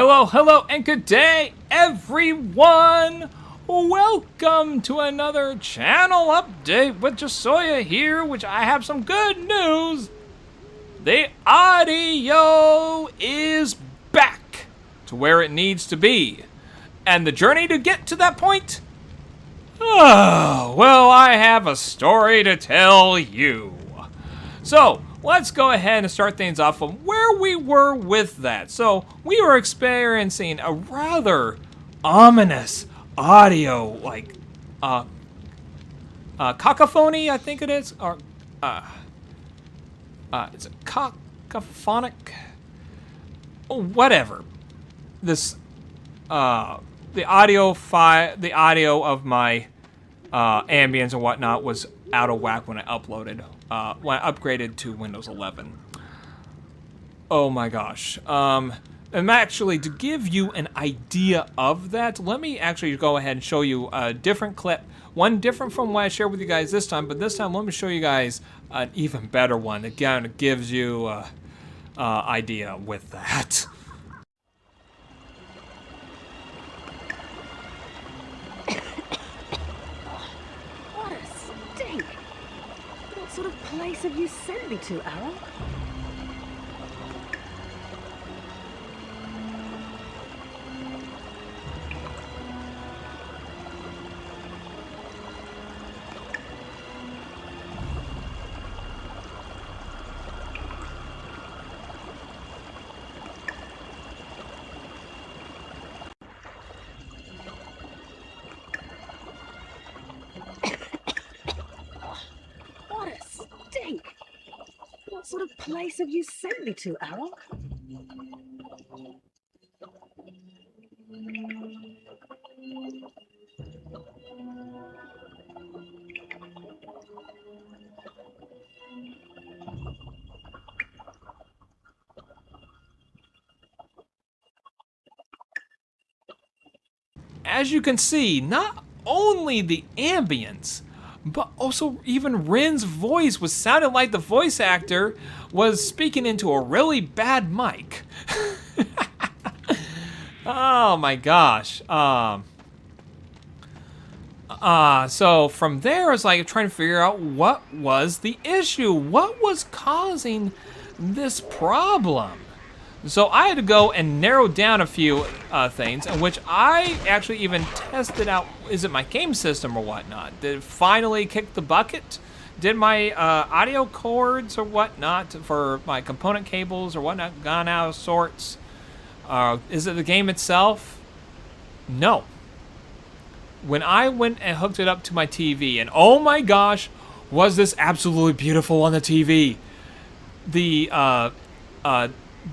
Hello, hello, and good day, everyone! Welcome to another channel update with Jasoya here, which I have some good news. The audio is back to where it needs to be. And the journey to get to that point? Oh, well, I have a story to tell you. So, let's go ahead and start things off from where we were with that. So, we were experiencing a rather ominous audio, like, cacophony, I think it is, or, it's a cacophonic, whatever. This, the audio of my, ambience and whatnot was out of whack when I uploaded, when I upgraded to Windows 11. Oh my gosh. And actually, to give you an idea of that, let me actually go ahead and show you a different clip. One different from what I shared with you guys this time, but this time let me show you guys an even better one that kind of gives you an idea with that. What a stink! What sort of place have you sent me to, Aaron? What a stink! What sort of place have you sent me to, Aaron? As you can see, not only the ambience, but also even Rin's voice was sounded like the voice actor was speaking into a really bad mic. Oh my gosh. So from there, it's like trying to figure out what was the issue, what was causing this problem. So I had to go and narrow down a few things, in which I actually even tested out, is it my game system or whatnot? Did it finally kick the bucket? Did my audio cords or whatnot for my component cables or whatnot gone out of sorts? Is it the game itself? No. When I went and hooked it up to my TV, and oh my gosh, was this absolutely beautiful on the TV. The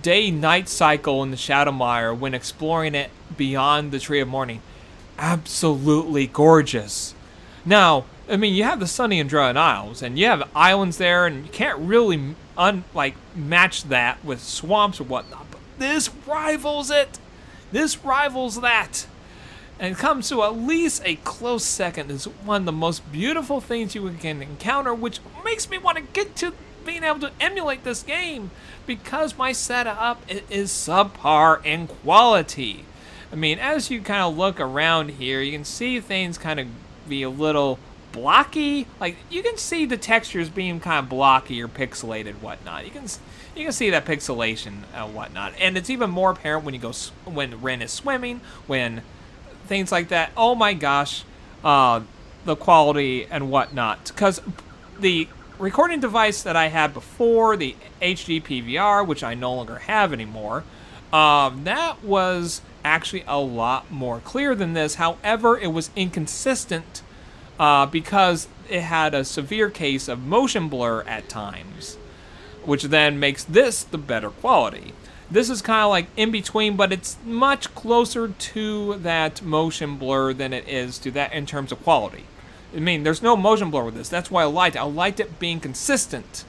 day-night cycle in the Shadowmire when exploring it beyond the Tree of Morning, absolutely gorgeous. Now, I mean, you have the Sunny and Druid Isles, and you have islands there, and you can't really match that with swamps or whatnot, but this rivals it. This rivals that. And it comes to at least a close second. It's one of the most beautiful things you can encounter, which makes me want to get to being able to emulate this game because my setup is subpar in quality. I mean, as you kind of look around here, you can see things kind of be a little blocky. Like, you can see the textures being kind of blocky or pixelated, whatnot. You can see that pixelation and whatnot. And it's even more apparent when Ren is swimming, when things like that. Oh my gosh, the quality and whatnot. Because the recording device that I had before, the HD PVR, which I no longer have anymore, that was actually a lot more clear than this. However, it was inconsistent because it had a severe case of motion blur at times, which then makes this the better quality. This is kind of like in between, but it's much closer to that motion blur than it is to that in terms of quality. I mean, there's no motion blur with this. That's why I liked it. I liked it being consistent,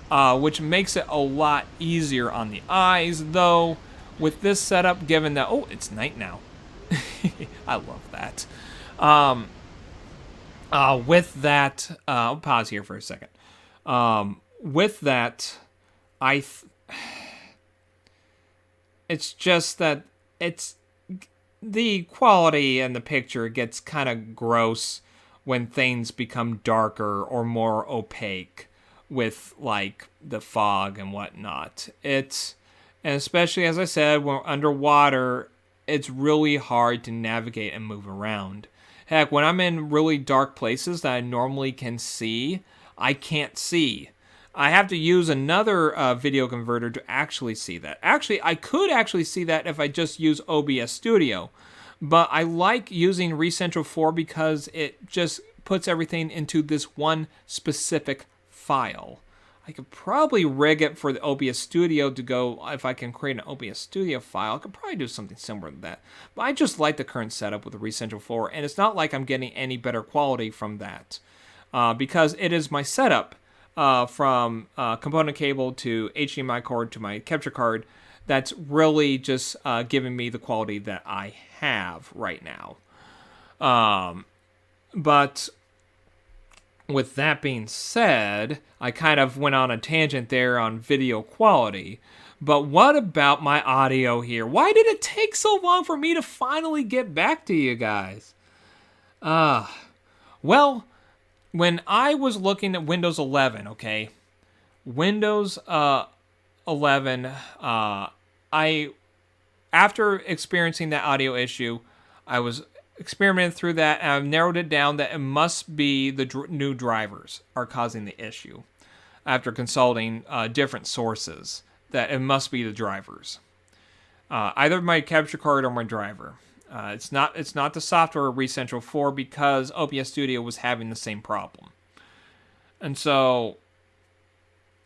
which makes it a lot easier on the eyes, though, with this setup, given that, oh, it's night now. I love that. With that, I'll pause here for a second. With that, it's just that it's the quality and the picture gets kind of gross when things become darker or more opaque with like the fog and whatnot. And especially as I said, when we're underwater, it's really hard to navigate and move around. Heck, when I'm in really dark places that I normally can see, I can't see. I have to use another video converter to actually see that. Actually, I could actually see that if I just use OBS Studio. But I like using Recentral 4 because it just puts everything into this one specific file. I could probably rig it for the OBS Studio to go, if I can create an OBS Studio file, I could probably do something similar to that. But I just like the current setup with the Recentral 4, and it's not like I'm getting any better quality from that. Because it is my setup from component cable to HDMI cord to my capture card that's really just giving me the quality that I have right now. But with that being said, I kind of went on a tangent there on video quality. But what about my audio here? Why did it take so long for me to finally get back to you guys? Well, when I was looking at Windows 11, okay, Windows 11, after experiencing that audio issue, I was experimenting through that, and I've narrowed it down that it must be the new drivers are causing the issue. After consulting different sources, that it must be the drivers, either my capture card or my driver. It's not the software of Recentral 4 because OBS Studio was having the same problem, and so,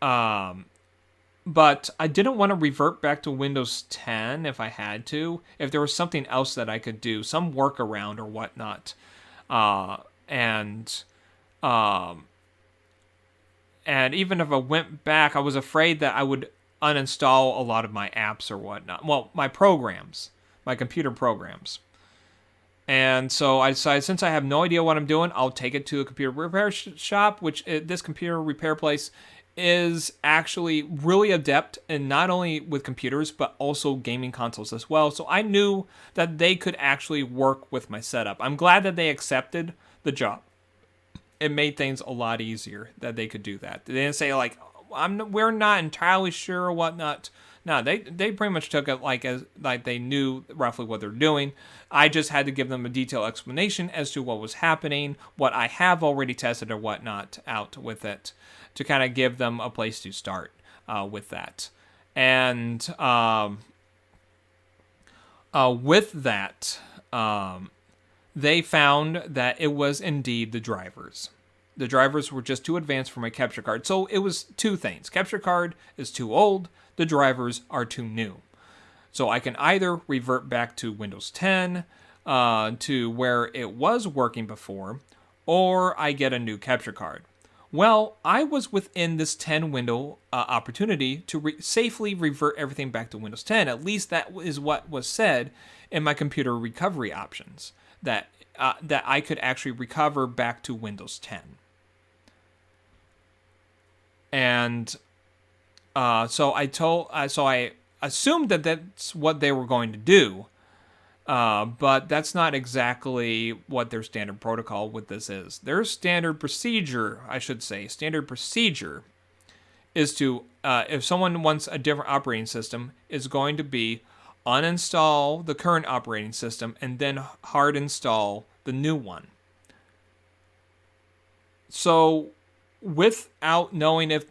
but I didn't want to revert back to Windows 10 if I had to. If there was something else that I could do, some workaround or whatnot, and even if I went back, I was afraid that I would uninstall a lot of my apps or whatnot. Well, my programs, my computer programs. And so I decided, since I have no idea what I'm doing, I'll take it to a computer repair shop, which this computer repair place is actually really adept in not only with computers, but also gaming consoles as well. So I knew that they could actually work with my setup. I'm glad that they accepted the job. It made things a lot easier that they could do that. They didn't say like, we're not entirely sure or whatnot. No, they pretty much took it like they knew roughly what they're doing. I just had to give them a detailed explanation as to what was happening, what I have already tested or whatnot out with it, to kind of give them a place to start with that. And with that, they found that it was indeed the drivers. The drivers were just too advanced for my capture card. So it was two things. Capture card is too old. The drivers are too new. So I can either revert back to Windows 10 to where it was working before, or I get a new capture card. Well, I was within this 10 window opportunity to safely revert everything back to Windows 10. At least that is what was said in my computer recovery options, that I could actually recover back to Windows 10. And so I assumed that that's what they were going to do, but that's not exactly what their standard protocol with this is. Their standard procedure, is to, if someone wants a different operating system, is going to be uninstall the current operating system and then hard install the new one. So, without knowing if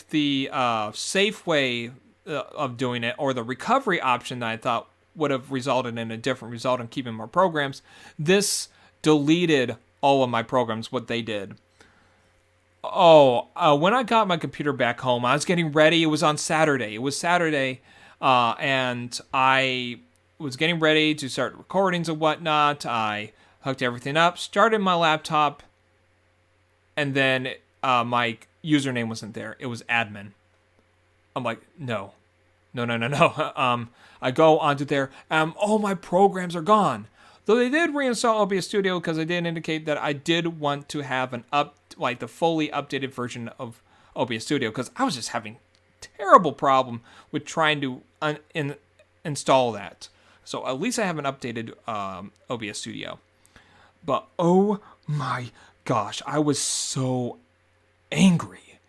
the safe way of doing it, or the recovery option that I thought would have resulted in a different result in keeping more programs, this deleted all of my programs, what they did. When I got my computer back home, I was getting ready. It was on Saturday. And I was getting ready to start recordings and whatnot. I hooked everything up, started my laptop, and then my username wasn't there. It was admin. I'm like, no. I go onto there. All my programs are gone. Though they did reinstall OBS Studio because I did indicate that I did want to have the fully updated version of OBS Studio, because I was just having terrible problem with trying to install that. So at least I have an updated OBS Studio. But oh my gosh, I was so angry.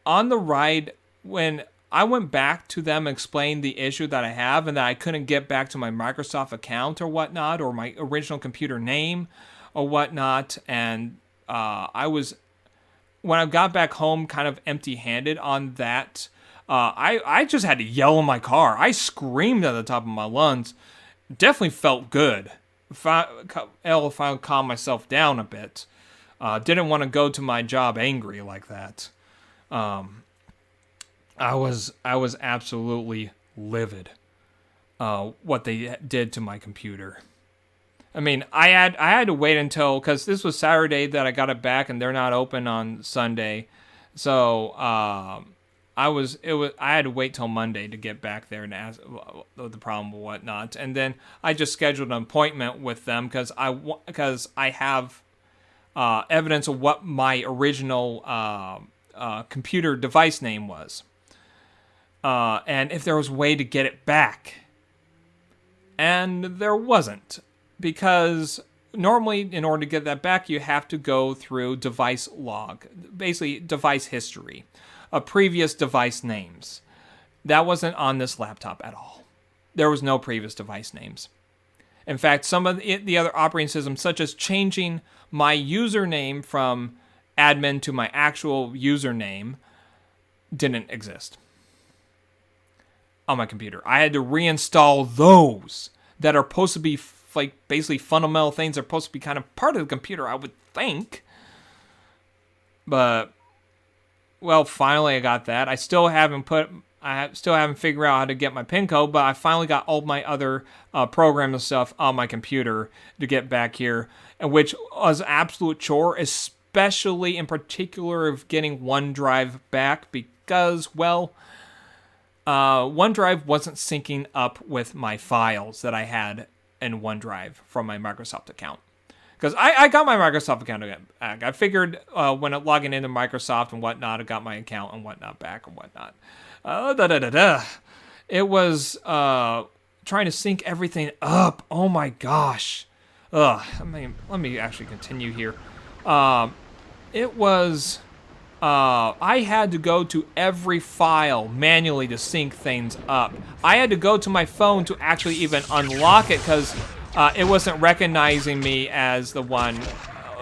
On the ride, when I went back to them and explained the issue that I have and that I couldn't get back to my Microsoft account or whatnot, or my original computer name or whatnot, and when I got back home kind of empty-handed on that, I just had to yell in my car. I screamed at the top of my lungs. Definitely felt good. Finally calmed myself down a bit. Didn't want to go to my job angry like that. I was absolutely livid. What they did to my computer. I mean, I had to wait until, because this was Saturday that I got it back, and they're not open on Sunday, so I had to wait till Monday to get back there and ask the problem or whatnot, and then I just scheduled an appointment with them because I have evidence of what my original computer device name was, and if there was a way to get it back, and there wasn't. Because normally, in order to get that back, you have to go through device log, basically device history, of previous device names. That wasn't on this laptop at all. There was no previous device names. In fact, some of the other operating systems, such as changing my username from admin to my actual username, didn't exist on my computer. I had to reinstall those that are supposed to be like basically fundamental things are supposed to be kind of part of the computer, I would think. But well, finally I got that. I still haven't figured out how to get my PIN code, but I finally got all my other programs and stuff on my computer to get back here, and which was an absolute chore, especially in particular of getting OneDrive back because, well, OneDrive wasn't syncing up with my files that I had in OneDrive from my Microsoft account. Because I got my Microsoft account back. I figured when logging into Microsoft and whatnot, I got my account and whatnot back and whatnot. It was trying to sync everything up. Oh my gosh. I mean, let me actually continue here. It was... I had to go to every file manually to sync things up. I had to go to my phone to actually even unlock it because it wasn't recognizing me as the one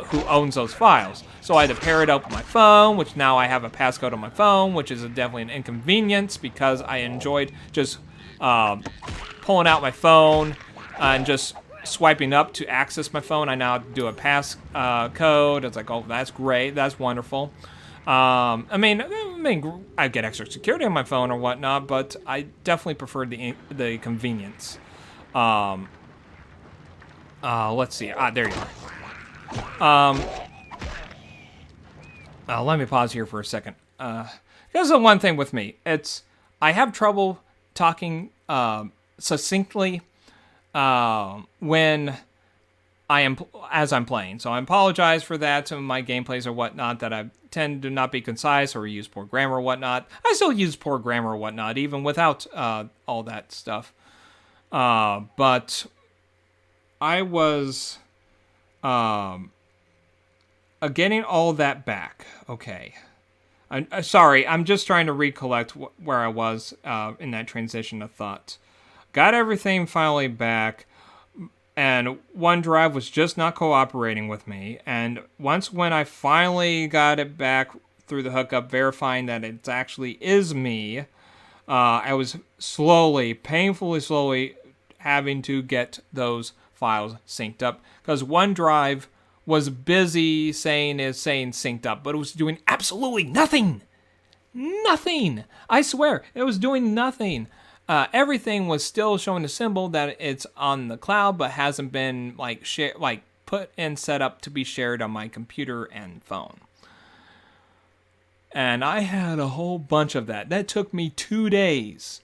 who owns those files. So I had to pair it up with my phone, which now I have a passcode on my phone, which is definitely an inconvenience because I enjoyed just pulling out my phone and just swiping up to access my phone. I now have to do a pass code. It's like, oh, that's great. That's wonderful. I mean, I get extra security on my phone or whatnot, but I definitely prefer the convenience. Let's see. There you are. Let me pause here for a second. Here's the one thing with me. I have trouble talking succinctly when as I'm playing. So I apologize for that. Some of my gameplays or whatnot that I tend to not be concise or use poor grammar or whatnot. I still use poor grammar or whatnot, even without all that stuff. But I was getting all that back. Okay. I'm sorry. I'm just trying to recollect where I was in that transition of thought. Got everything finally back. And OneDrive was just not cooperating with me. And when I finally got it back through the hookup, verifying that it actually is me, I was painfully slowly having to get those files synced up. Because OneDrive was busy saying synced up, but it was doing absolutely nothing. Nothing. I swear, it was doing nothing. Everything was still showing the symbol that it's on the cloud, but hasn't been put and set up to be shared on my computer and phone. And I had a whole bunch of that. That took me 2 days.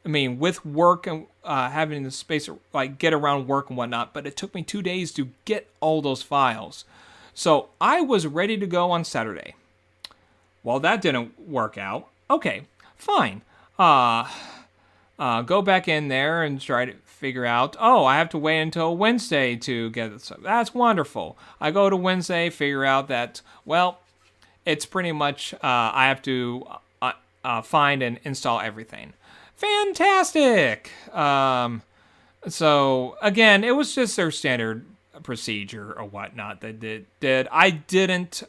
I mean, with work and having the space to get around work and whatnot, but it took me 2 days to get all those files. So I was ready to go on Saturday. Well, that didn't work out. Okay, fine. Go back in there and try to figure out, oh, I have to wait until Wednesday to get it. So that's wonderful. I go to Wednesday, figure out that, well, it's pretty much, I have to find and install everything. Fantastic! So, again, it was just their standard procedure or whatnot that did. I didn't,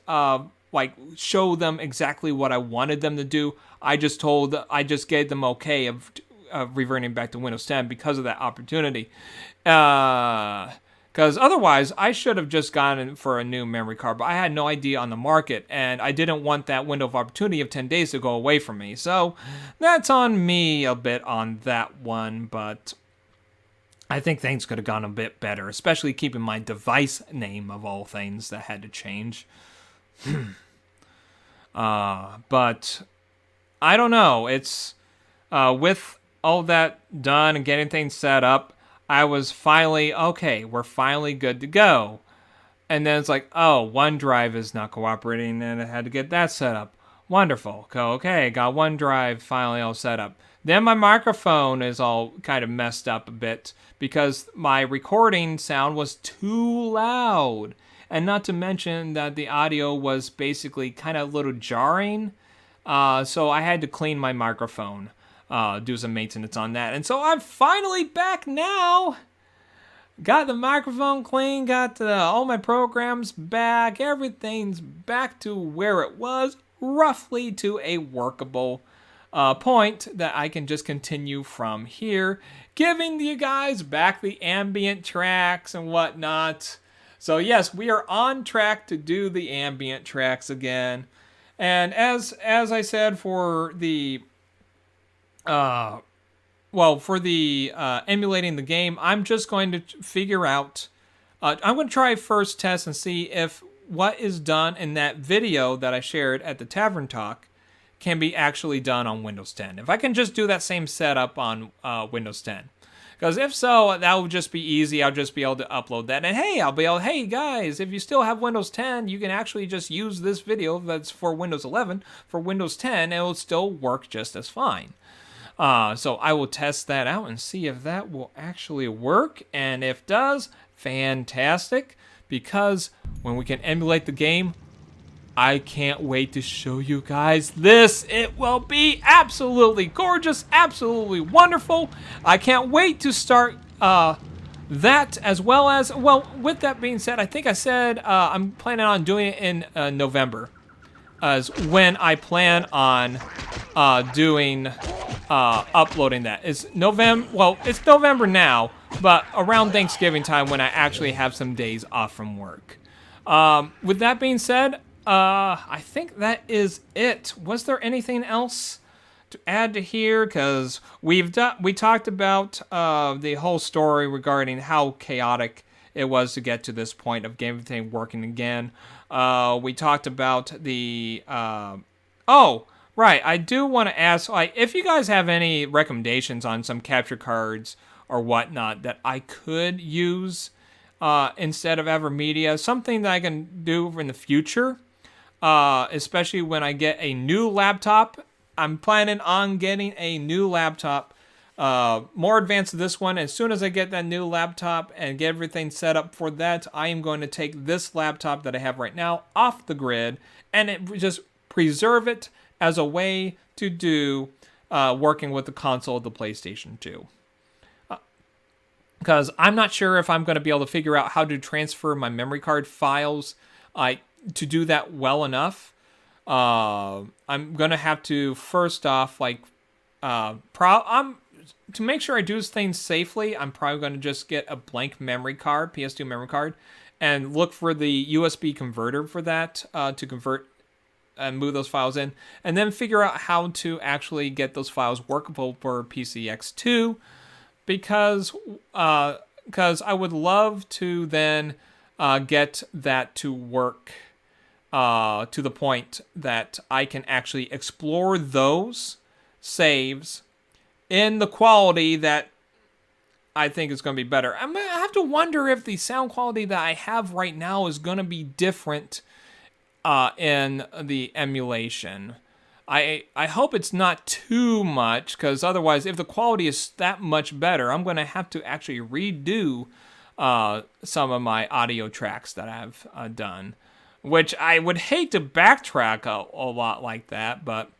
show them exactly what I wanted them to do. I just gave them okay of reverting back to Windows 10 because of that opportunity. Because otherwise, I should have just gone for a new memory card, but I had no idea on the market, and I didn't want that window of opportunity of 10 days to go away from me. So that's on me a bit on that one, but I think things could have gone a bit better, especially keeping my device name of all things that had to change. But I don't know. It's with all that done and getting things set up, I was finally, okay, we're finally good to go. And then it's like, oh, OneDrive is not cooperating, and I had to get that set up. Wonderful. Okay, got OneDrive finally all set up. Then my microphone is all kind of messed up a bit because my recording sound was too loud. And not to mention that the audio was basically kind of a little jarring. So I had to clean my microphone, do some maintenance on that. And so I'm finally back now. Got the microphone clean, got all my programs back. Everything's back to where it was, roughly to a workable point that I can just continue from here, giving you guys back the ambient tracks and whatnot. So yes, we are on track to do the ambient tracks again. And as I said for the emulating the game, I'm just going to figure out, I'm going to try first test and see if what is done in that video that I shared at the Tavern Talk can be actually done on Windows 10. If I can just do that same setup on Windows 10. Because if so, that will just be easy. I'll just be able to upload that. And hey, I'll be able, hey guys, if you still have Windows 10, you can actually just use this video that's for Windows 11 for Windows 10, and it will still work just as fine. So I will test that out and see if that will actually work. And if it does, fantastic. Because when we can emulate the game, I can't wait to show you guys this. It will be absolutely gorgeous, absolutely wonderful. I can't wait to start that as well as, well, with that being said, I think I said I'm planning on doing it in November. As when I plan on doing uploading that. It's November, well, it's November now, but around Thanksgiving time when I actually have some days off from work. With that being said, I think that is it. Was there anything else to add to here? Because we talked about the whole story regarding how chaotic it was to get to this point of getting everything working again. We talked about the oh, right. I do want to ask, like, if you guys have any recommendations on some capture cards or whatnot that I could use instead of Evermedia, something that I can do in the future. Especially when I get a new laptop. I'm planning on getting a new laptop, more advanced to this one. As soon as I get that new laptop and get everything set up for that, I am going to take this laptop that I have right now off the grid and just preserve it as a way to do working with the console of the PlayStation 2. Because I'm not sure if I'm going to be able to figure out how to transfer my memory card files to do that well enough. I'm gonna have to first off, to make sure I do things safely, I'm probably gonna just get a blank memory card, PS2 memory card, and look for the USB converter for that to convert and move those files in, and then figure out how to actually get those files workable for PCX2, because I would love to then get that to work to the point that I can actually explore those saves in the quality that I think is going to be better. I have to wonder if the sound quality that I have right now is going to be different in the emulation. I hope it's not too much, because otherwise, if the quality is that much better, I'm going to have to actually redo some of my audio tracks that I've done, which I would hate to backtrack a lot like that, but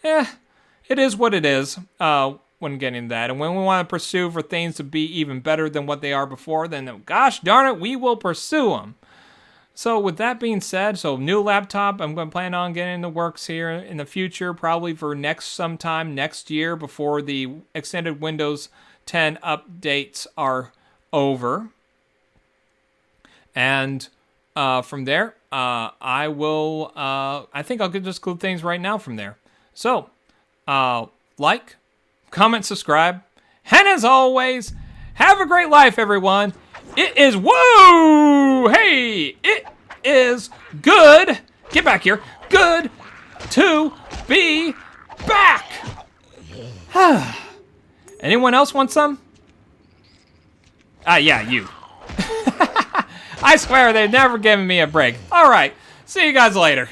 it is what it is when getting that. And when we want to pursue for things to be even better than what they are before, then gosh darn it, we will pursue them. So with that being said, so new laptop, I'm going to plan on getting in the works here in the future, probably for sometime next year before the extended Windows 10 updates are over. And from there, I think I'll just conclude things right now from there. So, like, comment, subscribe, and as always, have a great life, everyone. It is, whoa, hey, it is good, get back here, good to be back. Anyone else want some? Yeah, you. I swear they've never given me a break. All right, see you guys later.